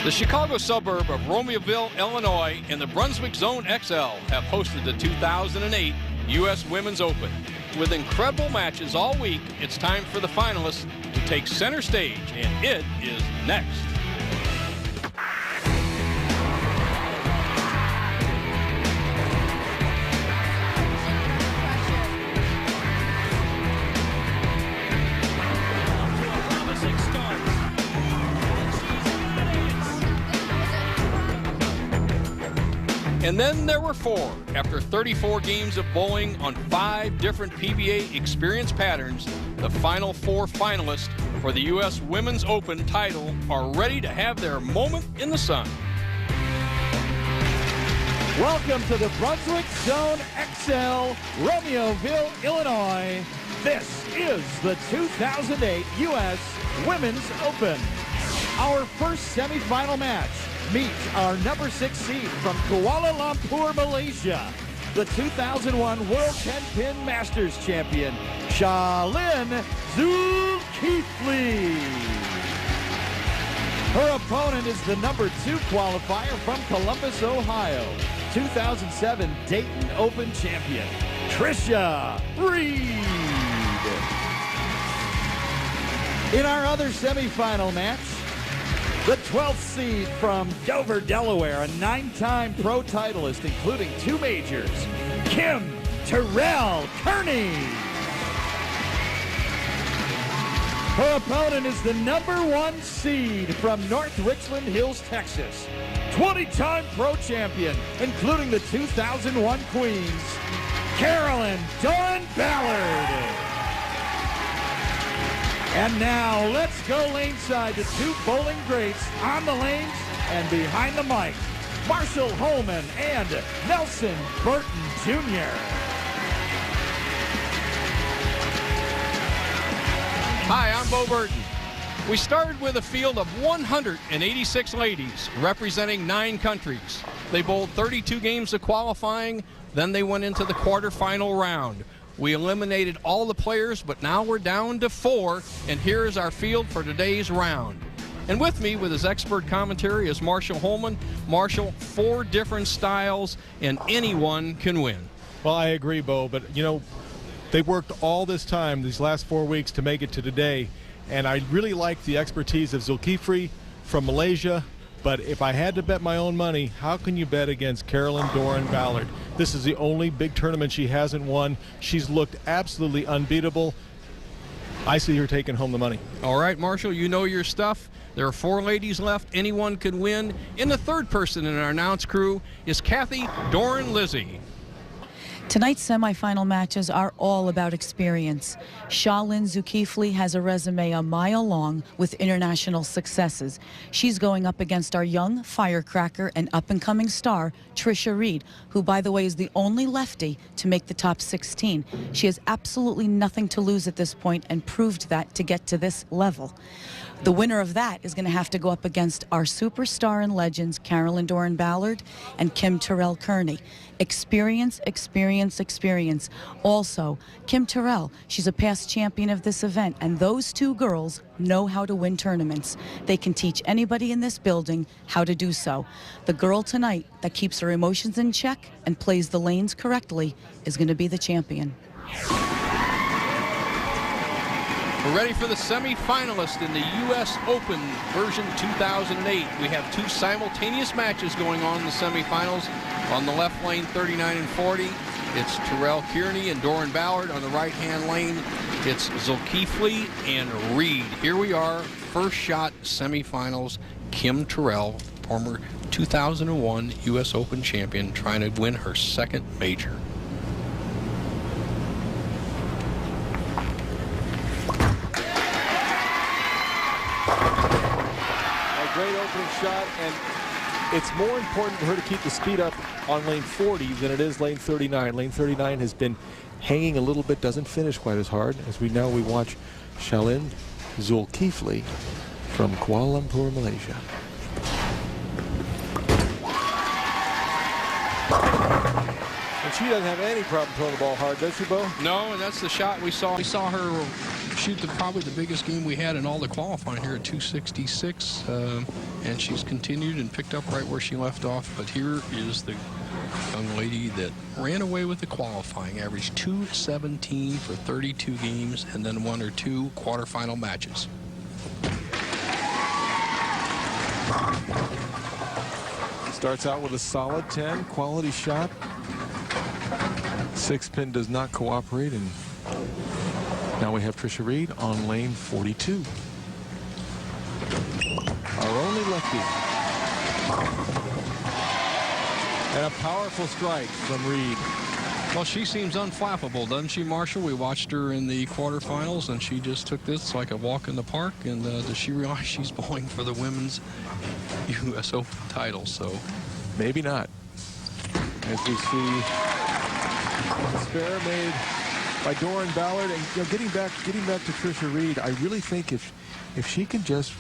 The Chicago suburb of Romeoville, Illinois, and the Brunswick Zone XL have hosted the 2008 U.S. Women's Open. With incredible matches all week, it's time for the finalists to take center stage, and it is next. And then there were four. After 34 games of bowling on 5 different PBA experience patterns, the final 4 finalists for the U.S. Women's Open title are ready to have their moment in the sun. Welcome to the Brunswick Zone XL, Romeoville, Illinois. This is the 2008 U.S. Women's Open. Our first semifinal match. Meet our number 6 seed from Kuala Lumpur, Malaysia, the 2001 World 10-Pin Masters champion, Azul Keithley. Her opponent is the number 2 qualifier from Columbus, Ohio, 2007 Dayton Open champion, Tricia Reid. In our other semifinal match, the 12th seed from Dover, Delaware, a 9-time pro titleist, including 2 majors, Terrell Kearney. Her opponent is the number 1 seed from North Richland Hills, Texas, 20-time pro champion, including the 2001 Queens, Carolyn Dorn Ballard. And now, let's go laneside to 2 bowling greats on the lanes and behind the mic, Marshall Holman and Nelson Burton Jr. Hi, I'm Bo Burton. We started with a field of 186 ladies representing 9 countries. They bowled 32 games of qualifying, then they went into the quarterfinal round. We eliminated all the players, but now we're down to 4, and here's our field for today's round. And with me with his expert commentary is Marshall Holman. Marshall, 4 different styles, and anyone can win. Well, I agree, Bo, but you know, they worked all this time, these last 4 weeks, to make it to today, and I really like the expertise of Azul Keithley from Malaysia. But if I had to bet my own money, how can you bet against Carolyn Doran Ballard? This is the only big tournament she hasn't won. She's looked absolutely unbeatable. I see her taking home the money. All right, Marshall, you know your stuff. There are 4 ladies left. Anyone can win. And the 3rd person in our announce crew is Kathy Dorn Lizzie. Tonight's semifinal matches are all about experience. Azul Keithley has a resume a mile long with international successes. She's going up against our young firecracker and up-and-coming star, Tricia Reid, who, by the way, is the only lefty to make the top 16. She has absolutely nothing to lose at this point and proved that to get to this level. The winner of that is going to have to go up against our superstar and legends, Carolyn Doran Ballard and Terrell Kearney. Experience, experience, experience. Also, Terrell, she's a past champion of this event, and those 2 girls know how to win tournaments. They can teach anybody in this building how to do so. The girl tonight that keeps her emotions in check and plays the lanes correctly is going to be the champion. We're ready for the semi-finalist in the U.S. Open version 2008. We have 2 simultaneous matches going on in the semifinals. On the left lane, 39 and 40, it's Terrell Kearney and Doran Ballard. On the right-hand lane, it's Azul Keithley and Reed. Here we are, first shot semifinals. Terrell, former 2001 U.S. Open champion, trying to win her 2nd major. Great opening shot, and it's more important for her to keep the speed up on lane 40 than it is lane 39. Lane 39 has been hanging a little bit, doesn't finish quite as hard as we watch Azul Keithley from Kuala Lumpur, Malaysia. And she doesn't have any problem throwing the ball hard, does she, Bo? No, and that's the shot we saw. We saw her shoot probably the biggest game we had in all the qualifying here at 266, and she's continued and picked up right where she left off. But here is the young lady that ran away with the qualifying, averaged 217 for 32 games, and then 1 or 2 quarterfinal matches. Starts out with a solid 10, quality shot. 6-pin does not cooperate, and now we have Tricia Reid on lane 42. Our only lefty. And a powerful strike from Reid. Well, she seems unflappable, doesn't she, Marshall? We watched her in the quarterfinals, and she just took this like a walk in the park. And does she realize she's bowling for the women's U.S. Open title? So maybe not. As we see spare made by Dorn, Ballard, and getting back to Tricia Reid, I really think if she can just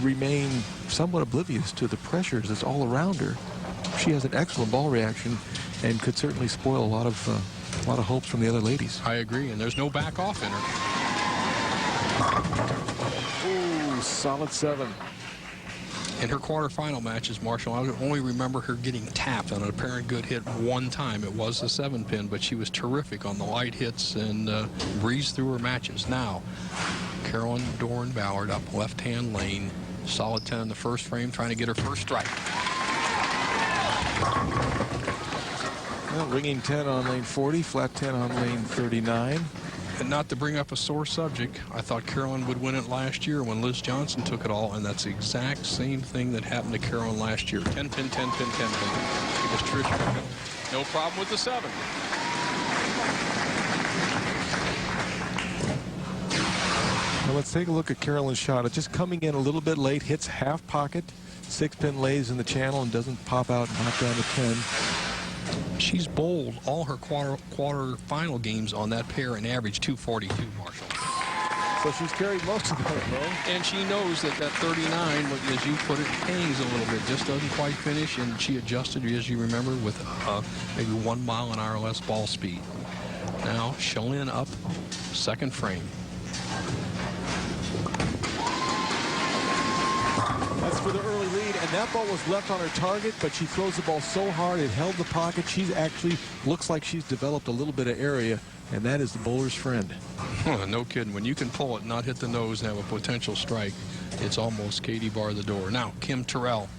remain somewhat oblivious to the pressures that's all around her, she has an excellent ball reaction and could certainly spoil a lot of hopes from the other ladies. I agree, and there's no back off in her. Ooh, solid 7. In her quarterfinal matches, Marshall, I only remember her getting tapped on an apparent good hit one time. It was a 7-pin, but she was terrific on the light hits and breezed through her matches. Now, Carolyn, Dorn, Ballard up left-hand lane, solid 10 in the first frame, trying to get her first strike. Well, ringing 10 on lane 40, flat 10 on lane 39. And not to bring up a sore subject, I thought Carolyn would win it last year when Liz Johnson took it all, and that's the exact same thing that happened to Carolyn last year. 10-pin, 10-pin, 10-pin. It was Tricia. No problem with the 7. Well, let's take a look at Carolyn's shot. It's just coming in a little bit late, hits half pocket. 6-pin lays in the channel and doesn't pop out and knock down to 10. She's bowled all her quarter-final games on that pair and averaged 242, Marshall. So she's carried most of them, though. And she knows that 39, as you put it, hangs a little bit, just doesn't quite finish, and she adjusted, as you remember, with maybe 1 mile an hour less ball speed. Now, Shalin up, second frame. That's for the early lead, and that ball was left on her target, but she throws the ball so hard it held the pocket. She's actually looks like she's developed a little bit of area, and that is the bowler's friend. No kidding. When you can pull it, not hit the nose, and have a potential strike, it's almost Katie bar the door. Now, Kim Terrell.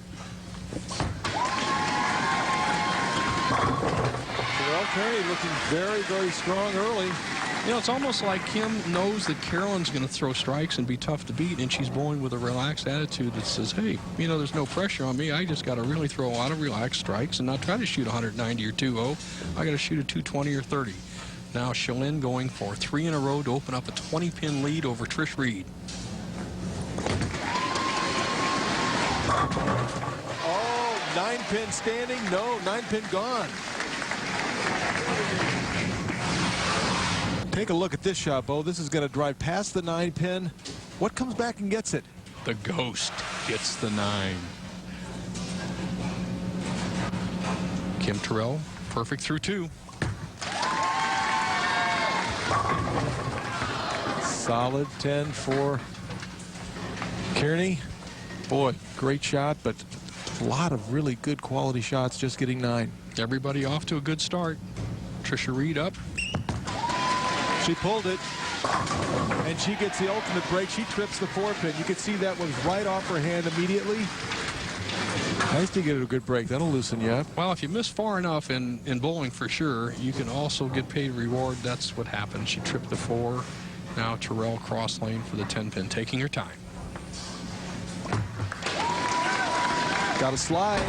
Terrell Kearney looking very, very strong early. You know, it's almost like Kim knows that Carolyn's going to throw strikes and be tough to beat, and she's bowling with a relaxed attitude that says, hey, you know, there's no pressure on me. I just got to really throw a lot of relaxed strikes and not try to shoot 190 or 2-0. I got to shoot a 220 or 30. Now, Shalin going for 3 in a row to open up a 20-pin lead over Tricia Reid. Oh, 9-pin standing. No, 9-pin gone. Take a look at this shot, Bo. This is going to drive past the 9-pin. What comes back and gets it? The ghost gets the 9. Kim Terrell, perfect through 2. Solid 10 for Kearney. Boy, great shot, but a lot of really good quality shots, just getting 9. Everybody off to a good start. Tricia Reid up. She pulled it, and she gets the ultimate break. She trips the 4-pin. You can see that was right off her hand immediately. Nice to get a good break. That'll loosen you up. Well, if you miss far enough in bowling for sure, you can also get paid reward. That's what happened. She tripped the 4. Now Terrell cross lane for the 10-pin, taking her time. Got a slide.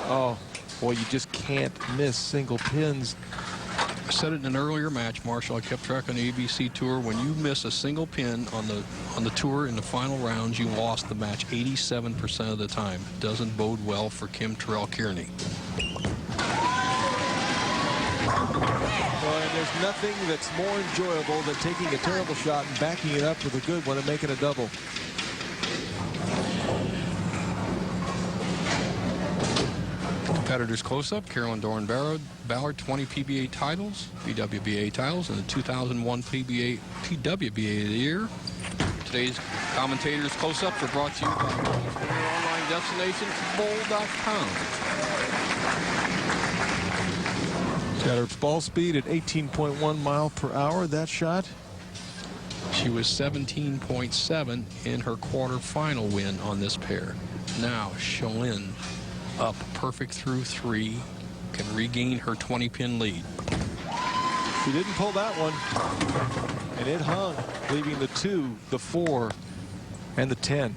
Oh, boy, you just can't miss single pins. I said it in an earlier match, Marshall. I kept track on the ABC tour. When you miss a single pin on the tour in the final rounds, you lost the match 87% of the time. Doesn't bode well for Kim Terrell Kearney. Well, and there's nothing that's more enjoyable than taking a terrible shot and backing it up with a good one and making a double. competitors close-up, Carolyn, Dorn, Bauer, 20 PBA titles, BWBA titles, and the 2001 PWBA of the year. Today's commentators close-ups are brought to you by your online destination, bowl.com. Got her ball speed at 18.1 mile per hour, that shot. She was 17.7 in her quarterfinal win on this pair. Now, Shalin up perfect through 3, can regain her 20-pin lead. She didn't pull that one, and it hung, leaving the 2, the 4, and the 10.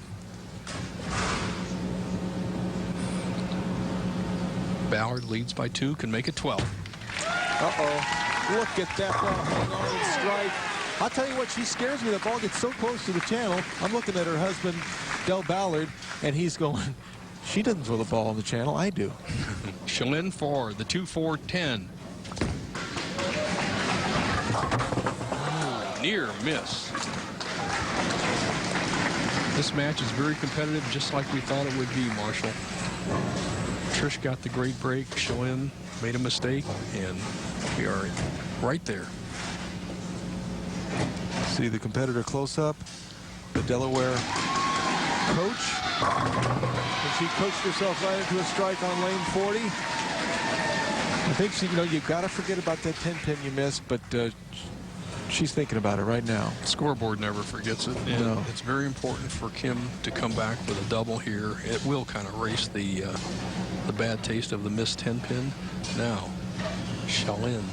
Bauer leads by 2, can make it 12. Uh-oh. Look at that ball hang on and strike. I'll tell you what, she scares me. The ball gets so close to the channel. I'm looking at her husband, Del Ballard, and he's going, she doesn't throw the ball in the channel. I do. Shalin 4, the 2-4-10. Near miss. This match is very competitive, just like we thought it would be, Marshall. Trish got the great break. Shalin made a mistake, and we are right there. See the competitor close up, the Delaware coach. And she coached herself right into a strike on lane 40. I think she, you've got to forget about that 10-pin you missed, but she's thinking about it right now. Scoreboard never forgets it, and No. it's very important for Kim to come back with a double here. It will kind of erase the bad taste of the missed 10-pin. Now, Shalin,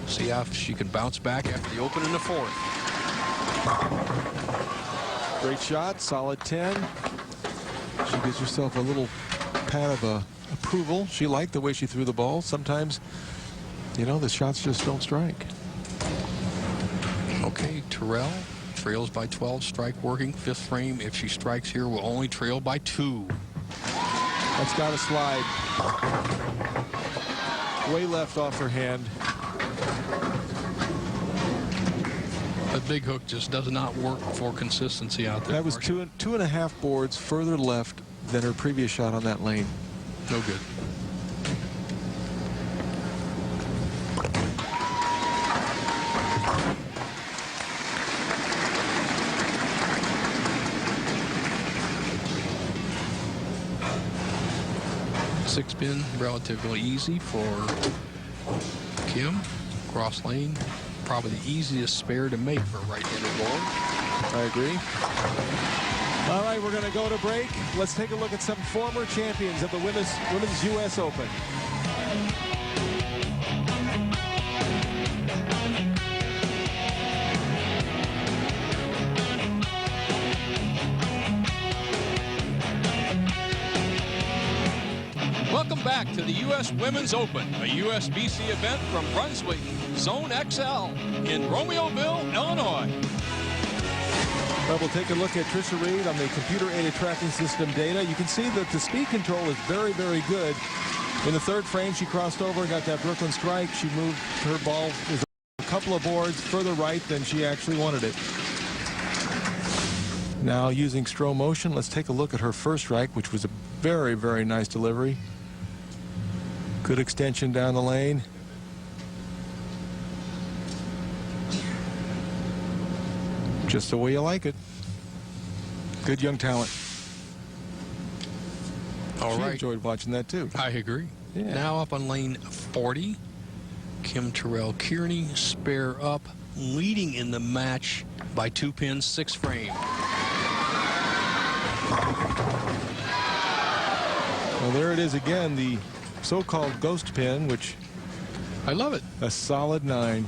see if she can bounce back after the open in the 4th. Great shot, solid 10. She gives herself a little pat of approval. She liked the way she threw the ball. Sometimes, the shots just don't strike. Okay, Terrell trails by 12, strike working, 5th frame. If she strikes here, will only trail by 2. That's got to slide. Way left off her hand. The big hook just does not work for consistency out there. That was two and a half boards further left than her previous shot on that lane. No good. Six-pin, relatively easy for Kim. Cross lane, probably the easiest spare to make for a right-handed bowler. I agree. All right, we're going to go to break. Let's take a look at some former champions of the Women's U.S. Open. Welcome back to the U.S. Women's Open, a USBC event from Brunswick, Zone XL in Romeoville, Illinois. Well, we'll take a look at Tricia Reid on the computer-aided tracking system data. You can see that the speed control is very, very good. In the 3rd frame, she crossed over and got that Brooklyn strike. She moved her ball was a couple of boards further right than she actually wanted it. Now, using slow motion, let's take a look at her first strike, which was a very, very nice delivery. Good extension down the lane. Just the way you like it. Good young talent. All right. Enjoyed watching that too. I agree. Yeah. Now up on lane 40, Kim Terrell Kearney, spare up, leading in the match by 2 pins, 6 frame. Well, there it is again, the so-called ghost pin, which I love it. a solid 9.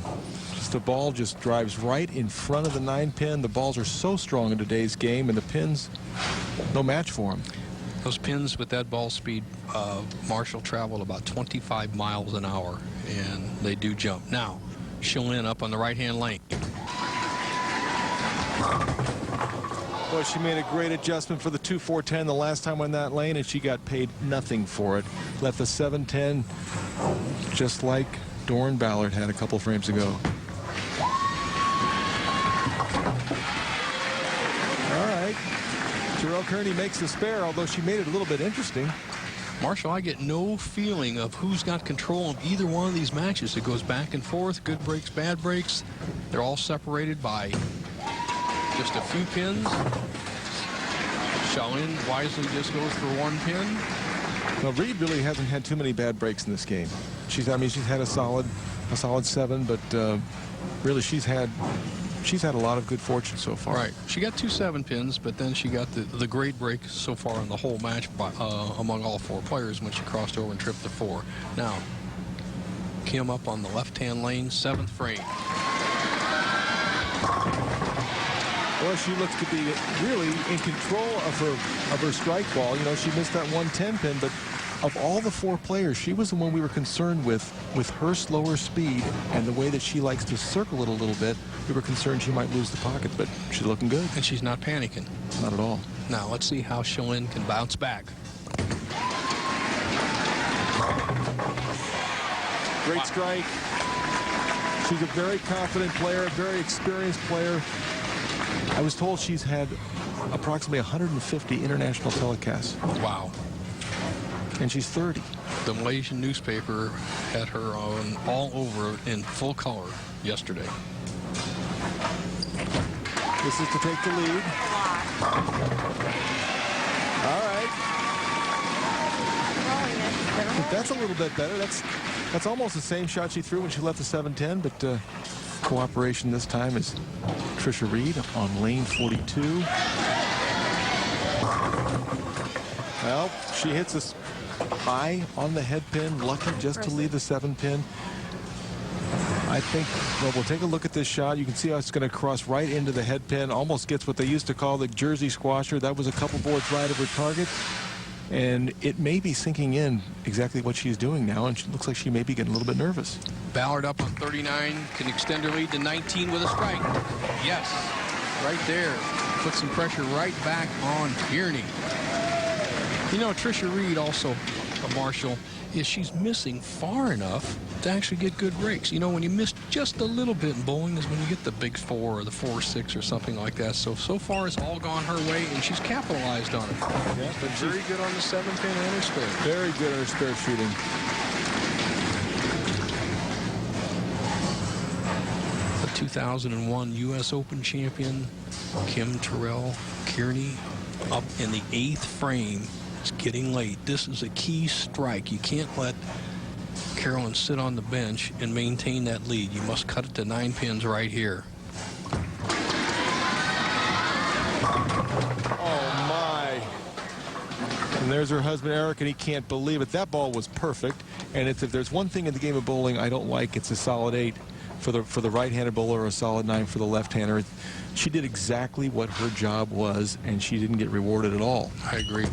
Just the ball just drives right in front of the 9 pin. The balls are so strong in today's game, and the pins, no match for them. Those pins with that ball speed, Marshall traveled about 25 miles an hour, and they do jump. Now, Shalin up on the right-hand lane. Well, she made a great adjustment for the 2-4-10 the last time on that lane, and she got paid nothing for it. Left the 7-10 just like Dorn Ballard had a couple frames ago. All right. Terrell Kearney makes the spare, although she made it a little bit interesting. Marshall, I get no feeling of who's got control of either one of these matches. It goes back and forth, good breaks, bad breaks. They're all separated by just a few pins. Shaolin wisely just goes for one pin. Well, Reed really hasn't had too many bad breaks in this game. She's had a solid 7, but really she's had a lot of good fortune so far. Right. She got 2 7-pins, but then she got the great break so far in the whole match by, among all 4 players when she crossed over and tripped the 4. Now, Kim up on the left-hand lane, 7th frame. Well, she looks to be really in control of her strike ball. You know, she missed that 110 pin, but of all the 4 players, she was the one we were concerned with her slower speed and the way that she likes to circle it a little bit. We were concerned she might lose the pocket, but she's looking good. And she's not panicking. Not at all. Now, let's see how Shaolin can bounce back. Great strike. She's a very confident player, a very experienced player. I was told she's had approximately 150 international telecasts. Wow. And she's 30. The Malaysian newspaper had her on all over in full color yesterday. This is to take the lead. All right. That's a little bit better. That's almost the same shot she threw when she left the 710, but cooperation this time is Tricia Reid on lane 42. Well, she hits us high on the head pin, lucky just to leave the 7-pin. I think, well, we'll take a look at this shot. You can see how it's going to cross right into the head pin. Almost gets what they used to call the Jersey squasher. That was a couple boards right of her target. And it may be sinking in exactly what she's doing now, and she looks like she may be getting a little bit nervous. Ballard up on 39, can extend her lead to 19 with a strike. Yes, right there. Put some pressure right back on Kearney. You know, Tricia Reed also, Marshall, is she's missing far enough to actually get good breaks. You know, when you miss just a little bit in bowling is when you get the big 4 or the 4-6 or something like that. So far it's all gone her way, and she's capitalized on it. Yeah, but very good on the 7-pin and her spare. Very good on her spare shooting. The 2001 U.S. Open champion, Terrell Kearney, up in the 8th frame. It's getting late. This is a key strike. You can't let Carolyn sit on the bench and maintain that lead. You must cut it to 9 pins right here. Oh, my. And there's her husband, Eric, and he can't believe it. That ball was perfect. And if there's one thing in the game of bowling I don't like, it's a solid 8 for the right-handed bowler or a solid 9 for the left-hander. She did exactly what her job was, and she didn't get rewarded at all. I agree.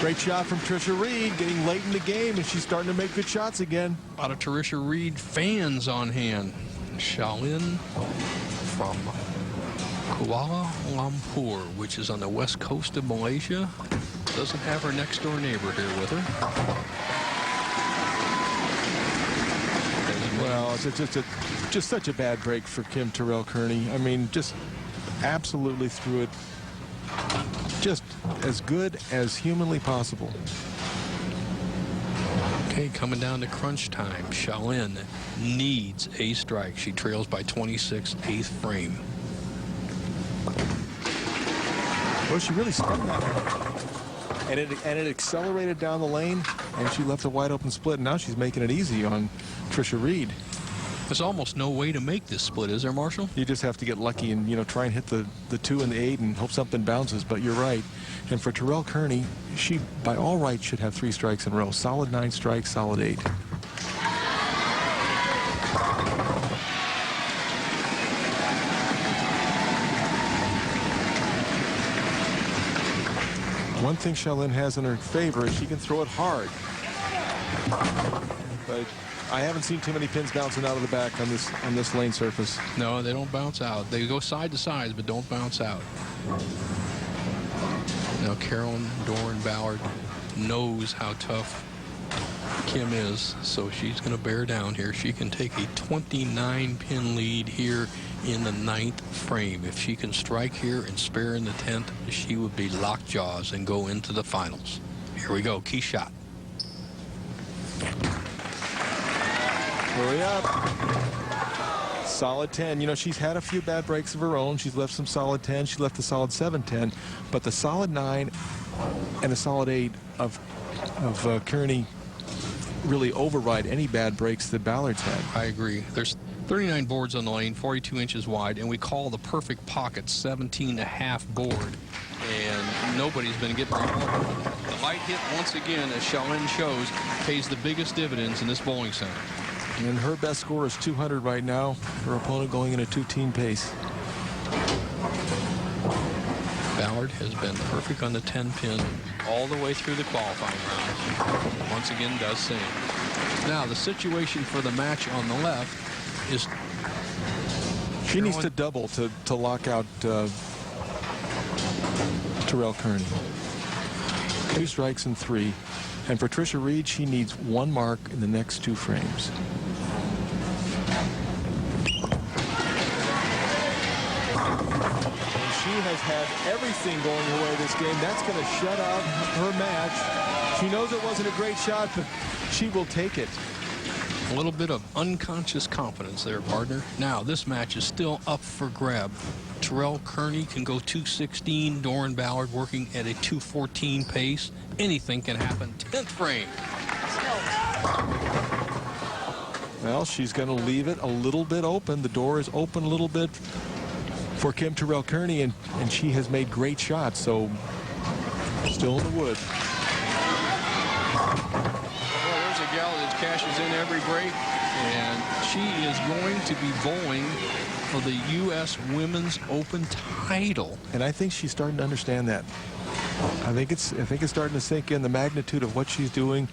Great shot from Tricia Reid, getting late in the game, and she's starting to make good shots again. A lot of Tricia Reed fans on hand. Shaolin from Kuala Lumpur, which is on the west coast of Malaysia. Doesn't have her next door neighbor here with her. Well, it's just such a bad break for Kim Terrell Kearney. I mean, just absolutely threw it just as good as humanly possible. Okay, coming down to crunch time. Shaolin needs a strike. She trails by 26, 8th frame. Well, she really spun that. And it accelerated down the lane, and she left a wide open split. And now she's making it easy on Tricia Reid. There's almost no way to make this split, is there, Marshall? You just have to get lucky and, you know, try and hit the 2 and the 8 and hope something bounces. But you're right. And for Terrell Kearney, she, by all rights, should have 3 strikes in a row. Solid 9 strikes, solid 8. One thing Shaolin has in her favor is she can throw it hard. But I haven't seen too many pins bouncing out of the back on this lane surface. No, they don't bounce out. They go side to side, but don't bounce out. Now Carolyn, Dorn, Bauer knows how tough Kim is, so she's going to bear down here. She can take a 29-pin lead here in the 9th frame. If she can strike here and spare in the 10th, she would be lockjaws and go into the finals. Here we go, key shot. Hurry up. Solid 10. You know, she's had a few bad breaks of her own. She's left some solid 10. She left the solid 7-10. But the solid 9 and a solid 8 of Kearney really override any bad breaks that Ballard's had. I agree. There's 39 boards on the lane, 42 inches wide, and we call the perfect pocket 17.5 board. And nobody's been getting very well. The light hit once again, as Charlene shows, pays the biggest dividends in this bowling center. And her best score is 200 right now. Her opponent going in a 2-team pace. Ballard has been perfect on the 10-pin all the way through the qualifying rounds. Once again, does same. Now, the situation for the match on the left is... She needs to double to lock out Terrell Kearney. 2 strikes and 3. And for Tricia Reid, she needs 1 mark in the next 2 frames. She has had everything going her way this game. That's going to shut out her match. She knows it wasn't a great shot, but she will take it. A little bit of unconscious confidence there, partner. Now, this match is still up for grab. Terrell Kearney can go 216. Dorn Ballard working at a 214 pace. Anything can happen. 10th frame. Well, she's going to leave it a little bit open. The door is open a little bit for Kim Terrell Kearney, and she has made great shots, so still in the wood. Well, there's a gal that cashes in every break, and she is going to be bowling for the U.S. Women's Open title. And I think she's starting to understand that. I think it's starting to sink in, the magnitude of what she's doing.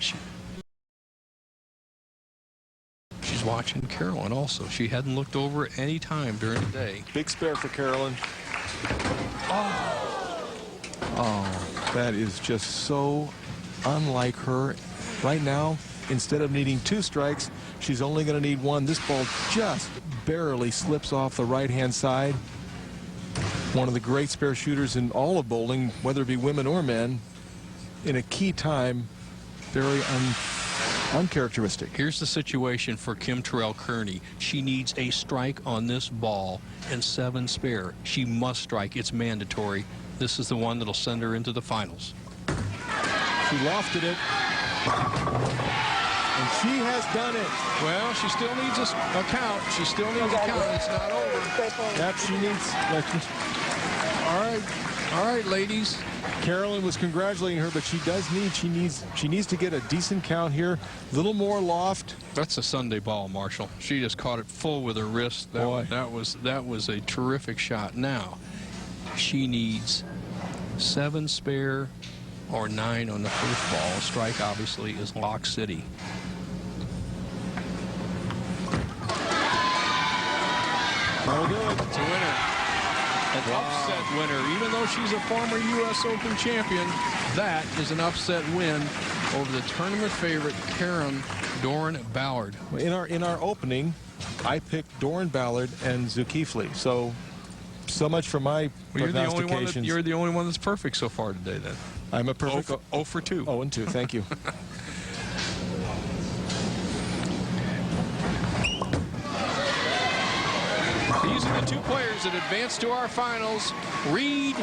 She's watching Carolyn also. She hadn't looked over at any time during the day. Big spare for Carolyn. Oh, that is just so unlike her. Right now, instead of needing 2 strikes, she's only going to need 1. This ball just barely slips off the right-hand side. One of the great spare shooters in all of bowling, whether it be women or men, in a key time, very uncharacteristic. Here's the situation for Kim Terrell Kearney. She needs a strike on this ball and 7 spare. She must strike. It's mandatory. This is the one that'll send her into the finals. She lofted it. And she has done it. Well, she still needs a count. She still needs a count. It's not over. Yep, she needs... All right, ladies. Carolyn was congratulating her, but she needs to get a decent count here. A little more loft. That's a Sunday ball, Marshall. She just caught it full with her wrist. That was a terrific shot. Now, she needs 7 spare or 9 on the first ball. Strike, obviously, is Lock City. That'll do it. It's a winner. An upset winner. Even though she's a former U.S. Open champion, that is an upset win over the tournament favorite, Dorn Ballard. In our opening, I picked Dorn Ballard and Azul Keithley. So much for my prognostications. You're the only one that's perfect so far today, then. I'm a perfect 0 for 2. 0 and 2. Thank you. These are the 2 players that advance to our finals, Reed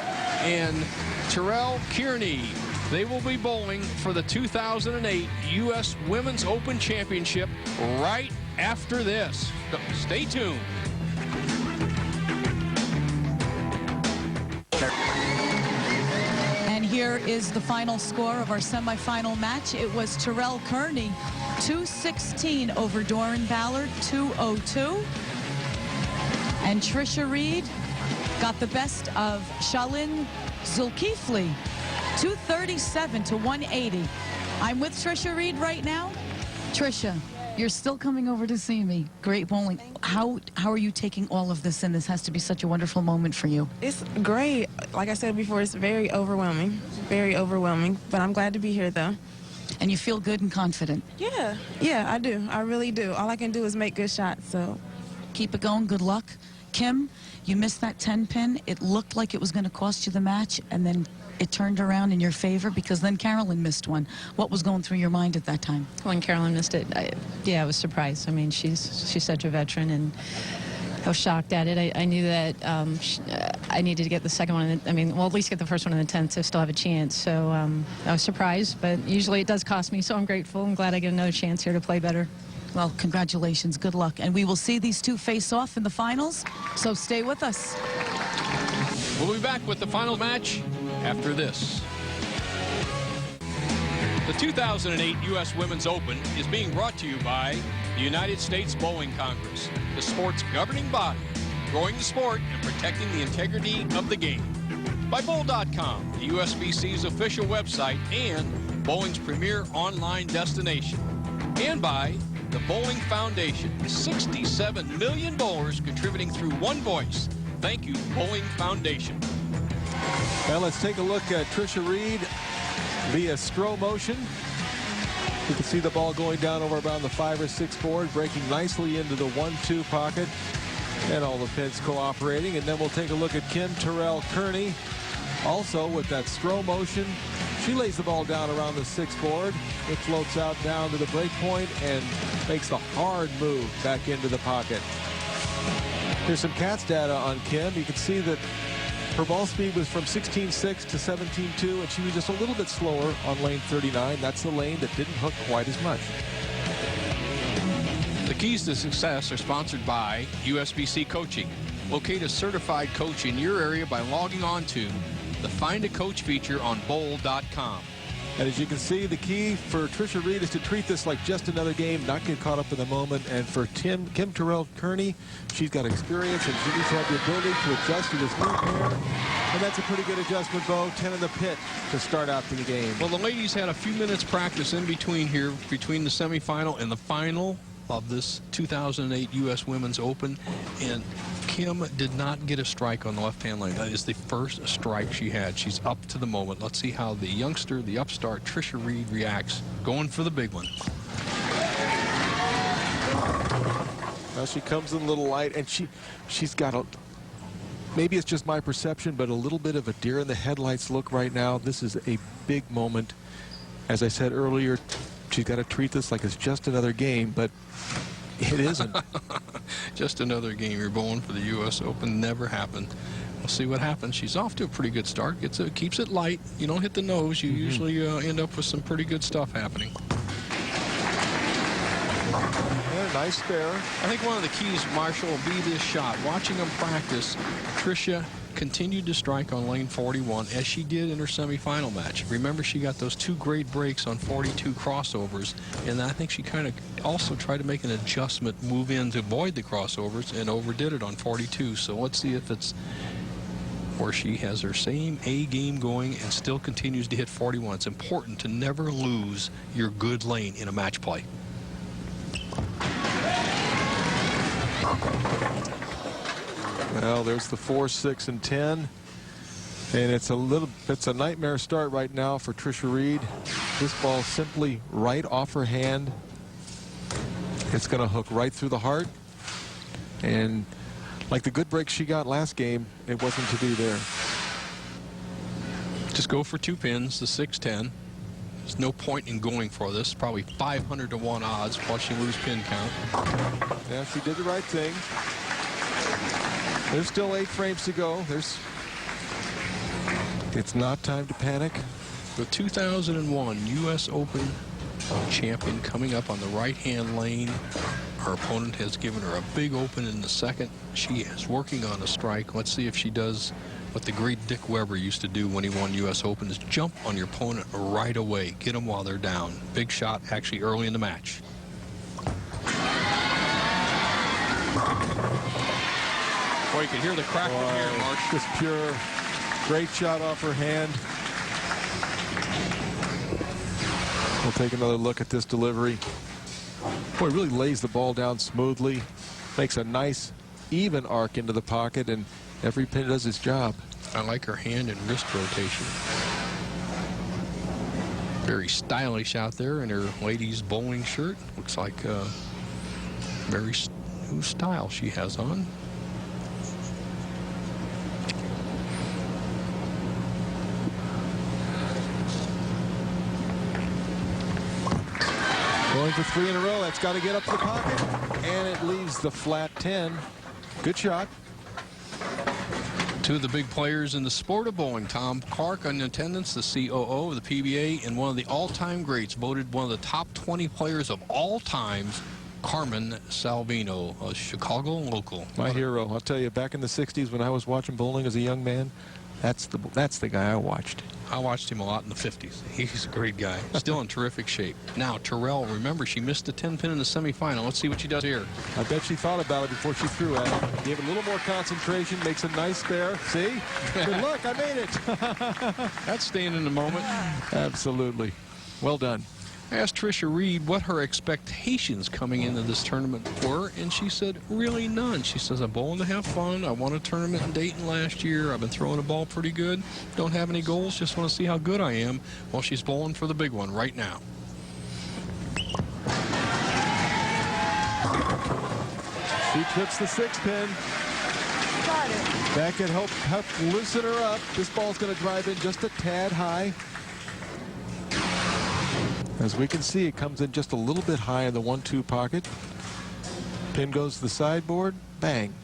and Terrell Kearney. They will be bowling for the 2008 U.S. Women's Open Championship right after this. Stay tuned. And here is the final score of our semifinal match. It was Terrell Kearney, 216 over Doran Ballard, 202. And Tricia Reid got the best of Azul Keithley, 237 to 180. I'm with Tricia Reid right now. Tricia, you're still coming over to see me. Great bowling. How are you taking all of this in? This has to be such a wonderful moment for you. It's great. Like I said before, it's very overwhelming. Very overwhelming. But I'm glad to be here, though. And you feel good and confident. Yeah, I do. I really do. All I can do is make good shots, so. Keep it going. Good luck. Kim, you missed that 10-pin. It looked like it was going to cost you the match, and then it turned around in your favor because then Carolyn missed one. What was going through your mind at that time? When Carolyn missed it, I was surprised. I mean, she's such a veteran, and I was shocked at it. I knew that I needed to get the second one. Well, at least get the first one in the 10th to still have a chance. So I was surprised, but usually it does cost me, so I'm grateful. I'm glad I get another chance here to play better. Well, congratulations. Good luck. And we will see these two face off in the finals, so stay with us. We'll be back with the final match after this. The 2008 U.S. Women's Open is being brought to you by the United States Bowling Congress, the sport's governing body, growing the sport and protecting the integrity of the game. By Bowl.com, the USBC's official website and bowling's premier online destination. And by the Bowling Foundation, 67 million bowlers contributing through one voice. Thank you, Bowling Foundation. Well, let's take a look at Tricia Reid via Skore motion. You can see the ball going down over around the 5 or 6 board, breaking nicely into the 1-2 pocket, and all the pins cooperating. And then we'll take a look at Terrell Kearney, also with that Skore motion. She lays the ball down around the 6 board. It floats out down to the break point and makes a hard move back into the pocket. Here's some CATS data on Kim. You can see that her ball speed was from 16.6 to 17.2, and she was just a little bit slower on lane 39. That's the lane that didn't hook quite as much. The keys to success are sponsored by USBC Coaching. Locate a certified coach in your area by logging on to the Find a Coach feature on Bowl.com. And as you can see, the key for Tricia Reid is to treat this like just another game, not get caught up in the moment. And for Kim Terrell Kearney, she's got experience and she needs to have the ability to adjust to this new pair. And that's a pretty good adjustment, Bo. 10 in the pit to start out the game. Well, the ladies had a few minutes practice in between here, between the semifinal and the final of this 2008 U.S. Women's Open, and Kim did not get a strike on the left-hand lane. That is the first strike she had. She's up to the moment. Let's see how the youngster, the upstart, Tricia Reid reacts, going for the big one. Now she comes in a little light, and she's got a, maybe it's just my perception, but a little bit of a deer in the headlights look right now. This is a big moment. As I said earlier, she's got to treat this like it's just another game, but it isn't. Just another game. You're bowling for the U.S. Open. Never happened. We'll see what happens. She's off to a pretty good start. Keeps it light. You don't hit the nose. You usually end up with some pretty good stuff happening. Yeah, nice spare. I think one of the keys, Marshall, will be this shot. Watching them practice, Tricia continued to strike on lane 41 as she did in her semifinal match. Remember, she got those 2 great breaks on 42 crossovers, and I think she kind of also tried to make an adjustment, move in to avoid the crossovers, and overdid it on 42. So let's see if it's where she has her same A game going and still continues to hit 41. It's important to never lose your good lane in a match play. Well, there's the 4, 6, and 10. And it's a nightmare start right now for Tricia Reid. This ball simply right off her hand. It's going to hook right through the heart. And like the good break she got last game, it wasn't to be there. Just go for 2 pins, the 6-10. There's no point in going for this. Probably 500 to 1 odds, plus you lose pin count. Yeah, she did the right thing. There's still 8 frames to go. It's not time to panic. The 2001 U.S. Open champion coming up on the right-hand lane. Her opponent has given her a big open in the second. She is working on a strike. Let's see if she does what the great Dick Weber used to do when he won U.S. Open, is jump on your opponent right away. Get them while they're down. Big shot actually early in the match. Boy, you can hear the crackle here, Mark. Just pure, great shot off her hand. We'll take another look at this delivery. Boy, really lays the ball down smoothly. Makes a nice, even arc into the pocket, and every pin does its job. I like her hand and wrist rotation. Very stylish out there in her ladies bowling shirt. Looks like very new style she has on. Going for 3 in a row. That's got to get up to the pocket. And it leaves the flat 10. Good shot. Two of the big players in the sport of bowling. Tom Clark in attendance, the COO of the PBA, and one of the all-time greats, voted one of the top 20 players of all times, Carmen Sal Vino, a Chicago local. My hero. I'll tell you, back in the 60s when I was watching bowling as a young man, that's the guy I watched. I watched him a lot in the 50s. He's a great guy. Still in terrific shape. Now, Terrell, remember, she missed the 10-pin in the semifinal. Let's see what she does here. I bet she thought about it before she threw at it. Gave it a little more concentration, makes a nice spare. See? Good luck, I made it. That's staying in the moment. Absolutely. Well done. I asked Tricia Reed what her expectations coming into this tournament were, and she said, really none. She says, I'm bowling to have fun. I won a tournament in Dayton last year. I've been throwing the ball pretty good. Don't have any goals, just want to see how good I am. Well, she's bowling for the big one right now. She trips the 6-pin. That can help loosen her up. This ball's going to drive in just a tad high. As we can see, it comes in just a little bit high in the 1-2 pocket. Pin goes to the sideboard. Bang.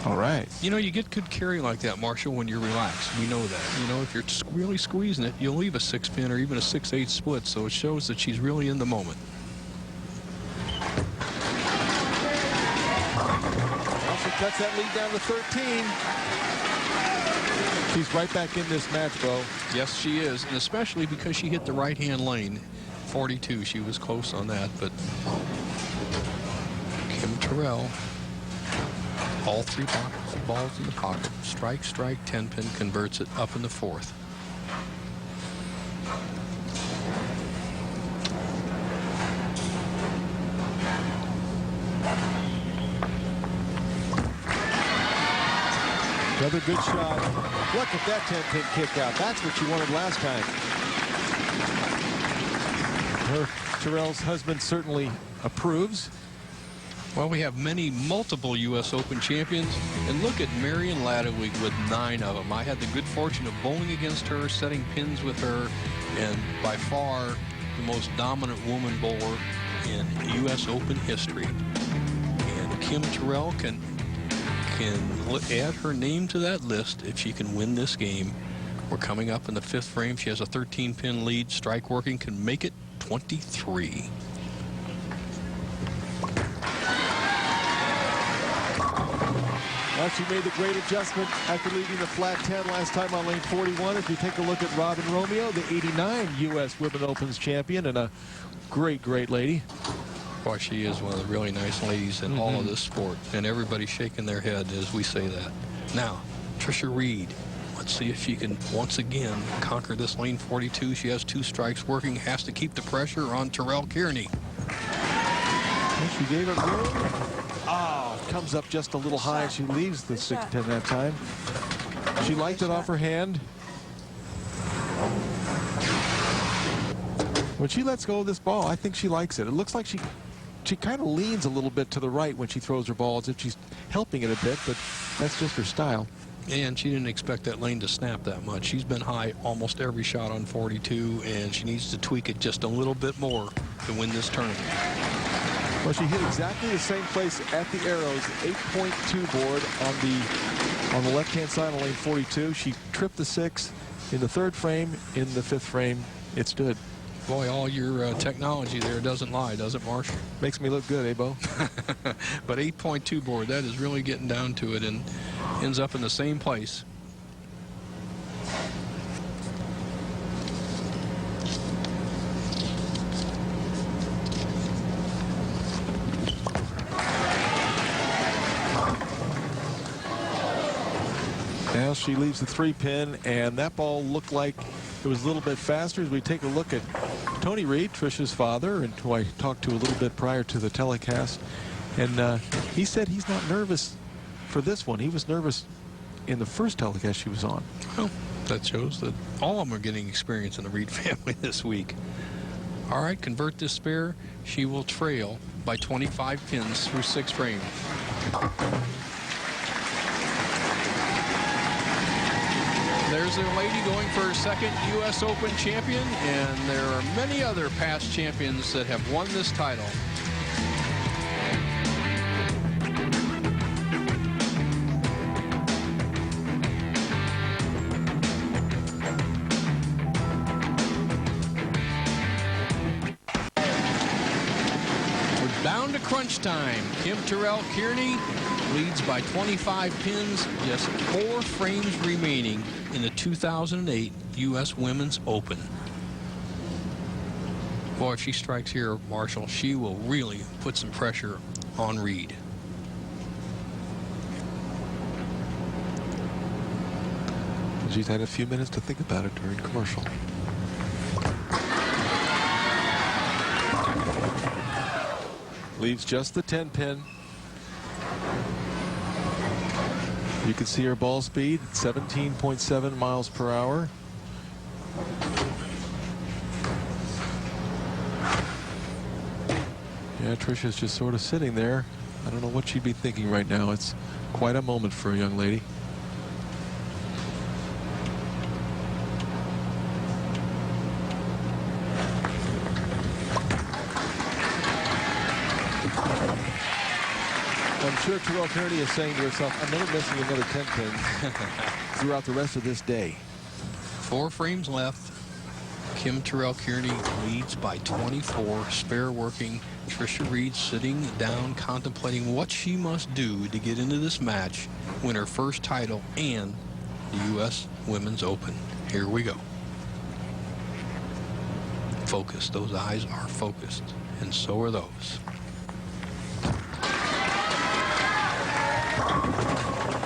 All right. You know, you get good carry like that, Marshall, when you're relaxed. We know that. You know, if you're really squeezing it, you'll leave a 6-pin or even a 6-8 split, so it shows that she's really in the moment. Well, she cuts that lead down to 13. She's right back in this match, Bo. Yes, she is, and especially because she hit the right-hand lane. 42, she was close on that, but Kim Terrell, all 3 balls in the pocket. Strike, strike, 10-pin, converts it up in the 4th. Another good shot. Look at that 10-pin kick out. That's what you wanted last time. Terrell's husband certainly approves. Well, we have multiple U.S. Open champions, and look at Marion Ladewig with 9 of them. I had the good fortune of bowling against her, setting pins with her, and by far the most dominant woman bowler in U.S. Open history. And Kim Terrell can add her name to that list if she can win this game. We're coming up in the 5th frame. She has a 13-pin lead. Strike working can make it 23. Well, she made the great adjustment after leaving the flat 10 last time on lane 41. If you take a look at Robin Romeo, the 89 U.S. Women Opens champion, and a great, great lady. Boy, she is one of the really nice ladies in all of this sport, and everybody's shaking their head as we say that. Now, Tricia Reed. Let's see if she can once again conquer this lane 42. She has 2 strikes working, has to keep the pressure on Terrell Kearney. And she gave it room. Oh, comes up just a little high. She leaves the 6-pin that time. She liked it off her hand. When she lets go of this ball, I think she likes it. It looks like she kind of leans a little bit to the right when she throws her ball, as if she's helping it a bit, but that's just her style. And she didn't expect that lane to snap that much. She's been high almost every shot on 42, and she needs to tweak it just a little bit more to win this tournament. Well, she hit exactly the same place at the arrows, 8.2 board on the left-hand side of lane 42. She tripped the 6 in the 3rd frame. In the 5th frame, it stood. Boy, all your technology there doesn't lie, does it, Marsh? Makes me look good, eh, Bo? But 8.2 board, that is really getting down to it, and ends up in the same place. Now she leaves the 3-pin, and that ball looked like it was a little bit faster. As we take a look at Tony Reed, Tricia's father, and who I talked to a little bit prior to the telecast, and he said he's not nervous for this one. He was nervous in the first telecast she was on. Well, That shows that all of them are getting experience in the Reed family this week. All right, convert this spare. She will trail by 25 pins through 6 frames. There's a lady going for her second U.S. Open champion, and there are many other past champions that have won this title. We're down to crunch time. Terrell Kearney leads by 25 pins, just 4 frames remaining in the 2008 U.S. Women's Open. Boy, if she strikes here, Marshall, she will really put some pressure on Reed. She's had a few minutes to think about it during commercial. Leaves just the 10 pin. You can see her ball speed, 17.7 miles per hour. Yeah, Tricia's just sort of sitting there. I don't know what she'd be thinking right now. It's quite a moment for a young lady. I'm sure Terrell Kearney is saying to herself, I'm never missing another 10 pins throughout the rest of this day. 4 frames left. Terrell Kearney leads by 24. Spare working. Tricia Reed sitting down, contemplating what she must do to get into this match, win her first title and the U.S. Women's Open. Here we go. Focused. Those eyes are focused, and so are those.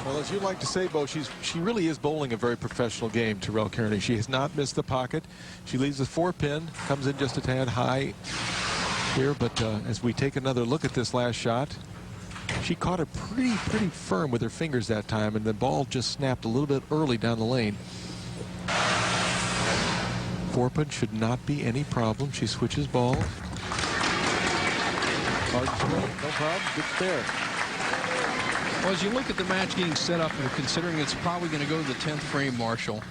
Well, as you like to say, Bo, she really is bowling a very professional game, Terrell Kearney. She has not missed the pocket. She leaves the 4 pin, comes in just a tad high here, but as we take another look at this last shot, she caught it pretty firm with her fingers that time, and the ball just snapped a little bit early down the lane. 4 pin should not be any problem. She switches balls. Hard throw, no problem, good spare. Well, as you look at the match getting set up, and considering it's probably going to go to the 10th frame, Marshall,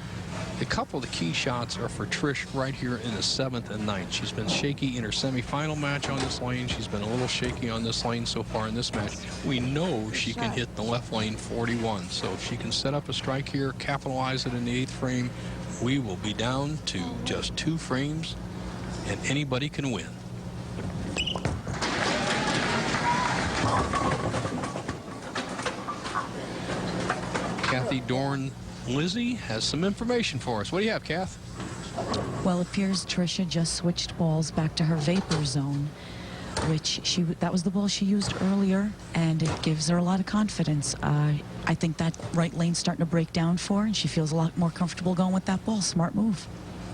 a couple of the key shots are for Trish right here in the 7th and 9th. She's been shaky in her semifinal match on this lane. She's been a little shaky on this lane so far in this match. We know she can hit the left lane 41, so if she can set up a strike here, capitalize it in the 8th frame, we will be down to just 2 frames, and anybody can win. Kathy Dorn Lizzie has some information for us. What do you have, Kath? Well, it appears Tricia just switched balls back to her vapor zone, which that was the ball she used earlier, and it gives her a lot of confidence. I think that right lane's starting to break down for her, and she feels a lot more comfortable going with that ball. Smart move.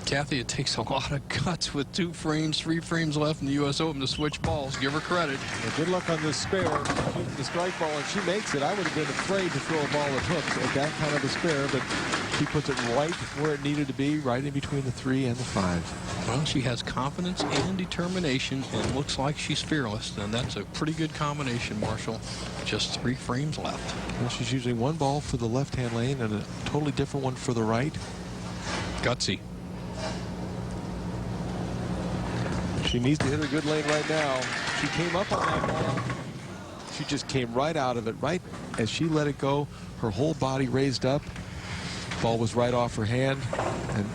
Kathy, it takes a lot of guts with 2 frames, 3 frames left in the U.S. Open to switch balls. Give her credit. Well, good luck on this spare. The strike ball, and she makes it. I would have been afraid to throw a ball at hooks at that kind of a spare, but she puts it right where it needed to be, right in between the 3 and the 5. Well, she has confidence and determination, and looks like she's fearless, and that's a pretty good combination, Marshall. Just 3 frames left. Well, she's using one ball for the left-hand lane and a totally different one for the right. Gutsy. She needs to hit her good lane right now. She came up on that ball. She just came right out of it. Right as she let it go, her whole body raised up. Ball was right off her hand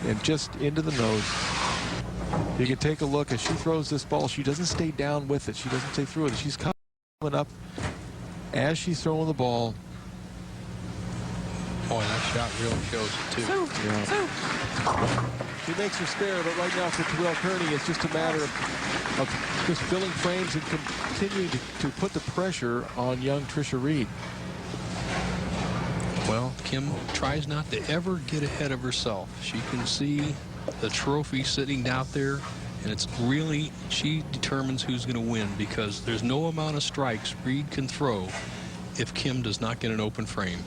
and just into the nose. You can take a look as she throws this ball. She doesn't stay down with it. She doesn't stay through it. She's coming up as she's throwing the ball. Boy, that shot really shows it, too. Yeah. She makes her spare, but right now for Terrell Kearney, it's just a matter of just filling frames and continuing to put the pressure on young Tricia Reed. Well, Kim tries not to ever get ahead of herself. She can see the trophy sitting out there, and it's really, she determines who's going to win, because there's no amount of strikes Reed can throw if Kim does not get an open frame.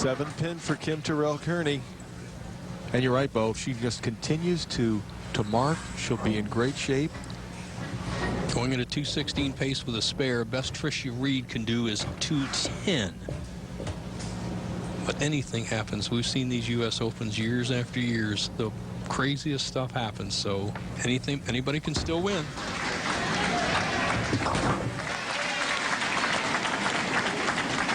7-pin for Kim Terrell Kearney. And you're right, Bo. If she just continues to mark, she'll be in great shape. Going at a 2:16 pace with a spare, best Tricia Reed can do is 2:10. But anything happens. We've seen these U.S. Opens years after years. The craziest stuff happens. So anybody can still win.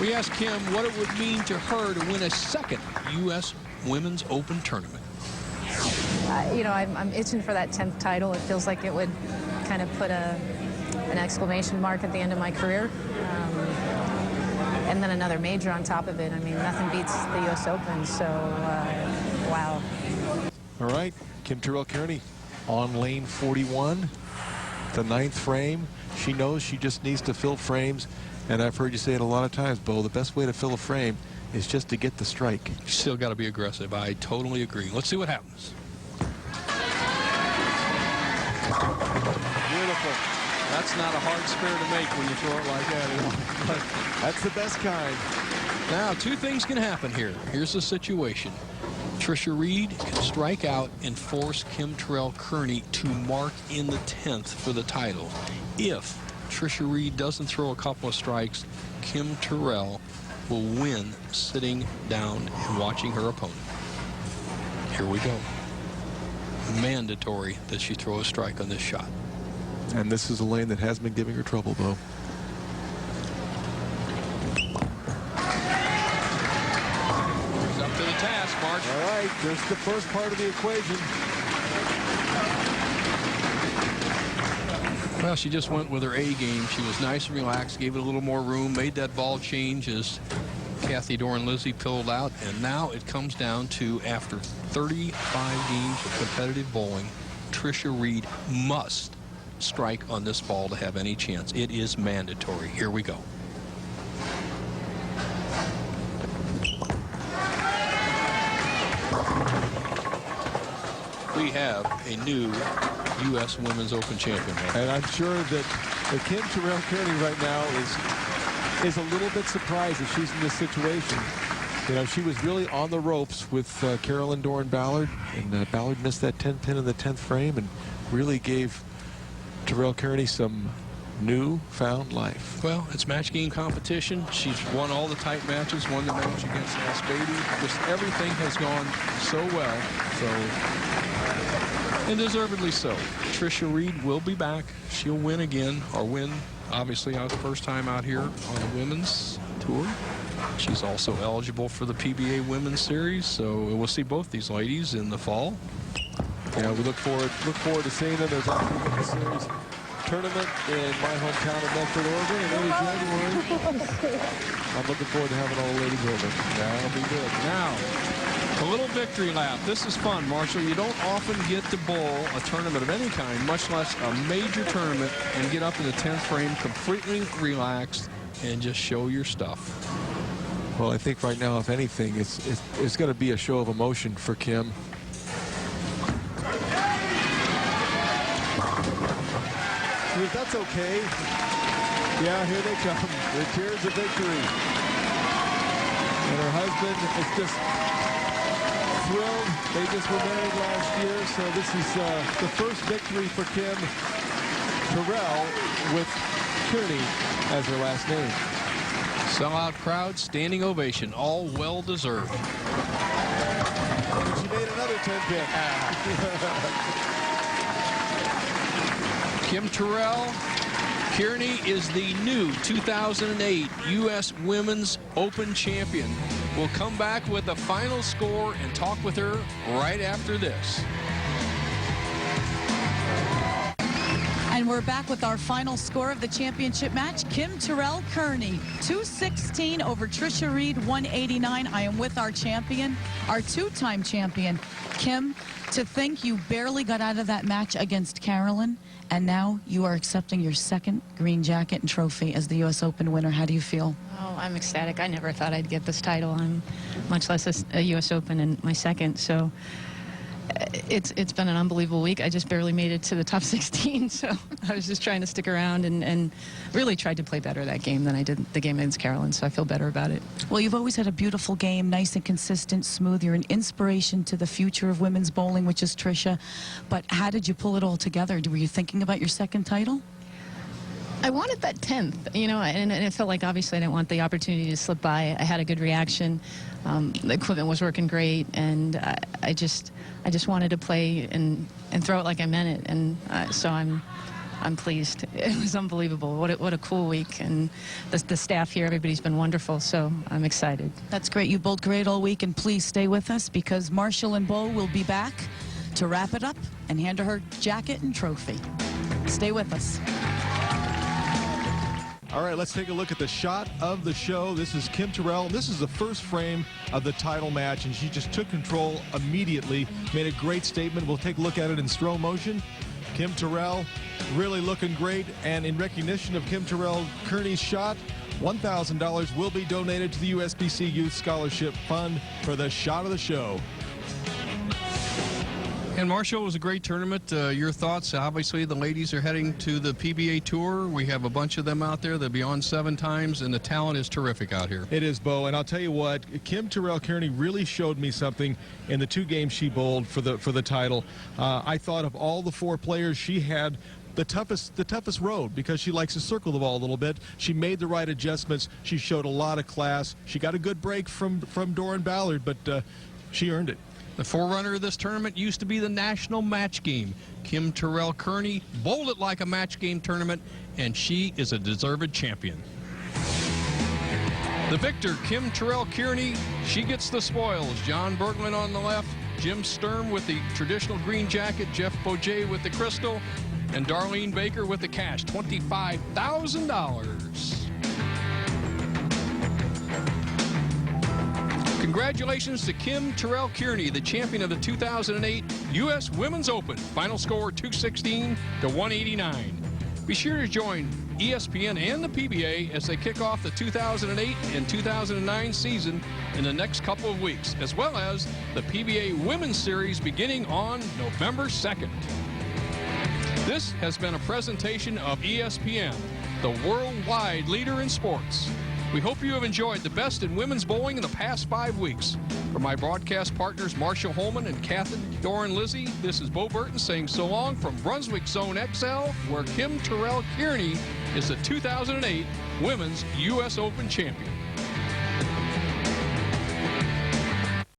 We asked Kim what it would mean to her to win a second U.S. Women's Open tournament. You know, I'm itching for that 10th title. It feels like it would kind of put an exclamation mark at the end of my career. And then another major on top of it. I mean, nothing beats the U.S. Open, so wow. All right, Kim Terrell Kearney on lane 41, the 9th frame. She knows she just needs to fill frames, and I've heard you say it a lot of times, Bo, the best way to fill a frame is just to get the strike. You still got to be aggressive. I totally agree. Let's see what happens. Beautiful. That's not a hard spare to make when you throw it like that. But that's the best kind. Now, two things can happen here. Here's the situation. Tricia Reed can strike out and force Kim Terrell Kearney to mark in the 10th for the title. If Tricia Reed doesn't throw a couple of strikes, Kim Terrell will win sitting down and watching her opponent. Here we go. Mandatory that she throw a strike on this shot. And this is a lane that has been giving her trouble, Bo. She's up to the task, Mark. All right, there's the first part of the equation. Well, she just went with her A game. She was nice and relaxed, gave it a little more room, made that ball change as Kathy Dorn Lizzie pilled out, and now it comes down to, after 35 games of competitive bowling, Tricia Reed must strike on this ball to have any chance. It is mandatory. Here we go. We have a new U.S. Women's Open champion. And I'm sure that Kim Terrell Kearney right now is a little bit surprised that she's in this situation. You know, she was really on the ropes with Carolyn, Dorn, Ballard, and Ballard missed that 10-pin in the 10th frame and really gave Terrell Kearney some new-found life. Well, it's match game competition. She's won all the tight matches, won the match against Asbaty. Just everything has gone so well, and deservedly so. Tricia Reed will be back. She'll win again, or win, obviously, our first time out here on the women's tour. She's also eligible for the PBA Women's Series, so we'll see both these ladies in the fall. Yeah, we look forward to seeing them. There's actually a Women's Series tournament in my hometown of Medford, Oregon in early January. I'm looking forward to having all the ladies over. That'll be good. Now, a little victory lap. This is fun, Marshall. You don't often get to bowl a tournament of any kind, much less a major tournament, and get up in the 10th frame completely relaxed and just show your stuff. Well, I think right now, if anything, it's going to be a show of emotion for Kim. That's okay. Yeah, here they come. The tears of victory. And her husband is just thrilled. They just were married last year, so this is the first victory for Kim Terrell with Kearney as her last name. Sellout crowd, standing ovation, all well-deserved. She made another 10-pin. Kim Terrell Kearney is the new 2008 U.S. Women's Open champion. We'll come back with the final score and talk with her right after this. And we're back with our final score of the championship match. Kim Terrell Kearney, 216 over Tricia Reed, 189. I am with our champion, our two-time champion. Kim, to think you barely got out of that match against Carolyn, and now you are accepting your second green jacket and trophy as the U.S. Open winner. How do you feel? Oh, I'm ecstatic. I never thought I'd get this title. I'm much less a U.S. Open in my second. So it's been an unbelievable week. I just barely made it to the top 16, so I was just trying to stick around and really tried to play better that game than I did the game against Carolyn, so I feel better about it. Well, you've always had a beautiful game, nice and consistent, smooth. You're an inspiration to the future of women's bowling, which is Tricia. But how did you pull it all together? Were you thinking about your second title? I wanted that 10th, you know, and it felt like obviously I didn't want the opportunity to slip by. I had a good reaction. The equipment was working great, and I just wanted to play and throw it like I meant it, and so I'm pleased. It was unbelievable. What a cool week, and the staff here, everybody's been wonderful, so I'm excited. That's great. You bowled great all week, and please stay with us because Marshall and Bo will be back to wrap it up and hand her jacket and trophy. Stay with us. All right, let's take a look at the shot of the show. This is Kim Terrell. This is the first frame of the title match, and she just took control immediately, made a great statement. We'll take a look at it in slow motion. Kim Terrell really looking great, and in recognition of Kim Terrell Kearney's shot, $1,000 will be donated to the USBC Youth Scholarship Fund for the shot of the show. And Marshall, it was a great tournament. Your thoughts? Obviously, the ladies are heading to the PBA Tour. We have a bunch of them out there. They'll be on 7 times, and the talent is terrific out here. It is, Bo, and I'll tell you what, Kim Terrell Kearney really showed me something in the 2 games she bowled for the title. I thought of all the 4 players, she had the toughest road because she likes to circle the ball a little bit. She made the right adjustments. She showed a lot of class. She got a good break from Dorn Ballard, but she earned it. The forerunner of this tournament used to be the National Match Game. Kim Terrell Kearney bowled it like a match game tournament, and she is a deserved champion. The victor, Kim Terrell Kearney, she gets the spoils. John Berglund on the left, Jim Sturm with the traditional green jacket, Jeff Boget with the crystal, and Darlene Baker with the cash, $25,000. Congratulations to Kim Terrell Kearney, the champion of the 2008 U.S. Women's Open. Final score 216 to 189. Be sure to join ESPN and the PBA as they kick off the 2008 and 2009 season in the next couple of weeks, as well as the PBA Women's Series beginning on November 2nd. This has been a presentation of ESPN, the worldwide leader in sports. We hope you have enjoyed the best in women's bowling in the past 5 weeks. For my broadcast partners, Marshall Holman and Kathy Doran Lizzie, this is Bo Burton saying so long from Brunswick Zone XL, where Kim Terrell Kearney is the 2008 Women's U.S. Open champion.